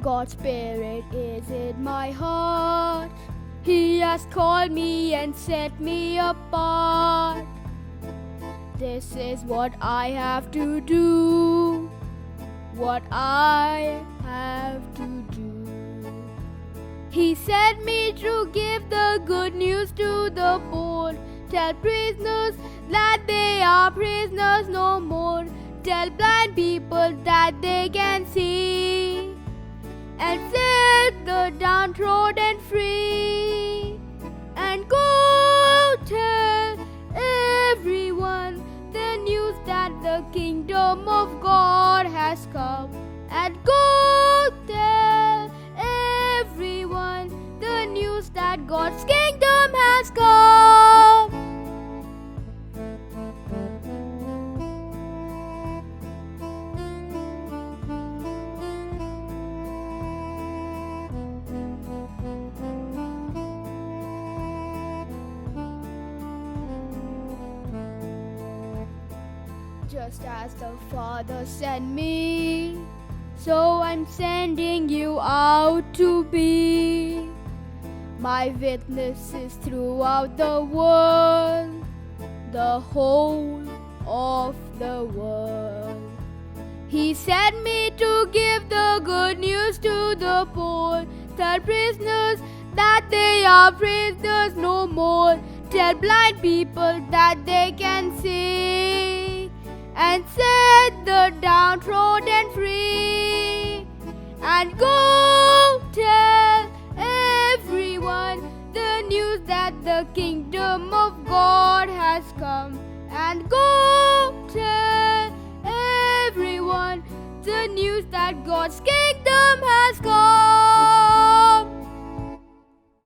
God's Spirit is in my heart. He has called me and set me apart. This is what I have to do. What I have to do. He sent me to give the good news to the poor. Tell prisoners that they are prisoners no more. Tell blind people that they can see. And set the downtrodden free. And go tell everyone the news that the kingdom of God has come. And go tell everyone the news that God's kingdom has come. Just as the Father sent me, so I'm sending you out to be my witnesses throughout the world, the whole of the world. He sent me to give the good news to the poor, tell prisoners that they are prisoners no more, tell blind people that they can see, and set the downtrodden free. And go tell everyone the news that the kingdom of God has come. And go tell everyone the news that God's kingdom has come.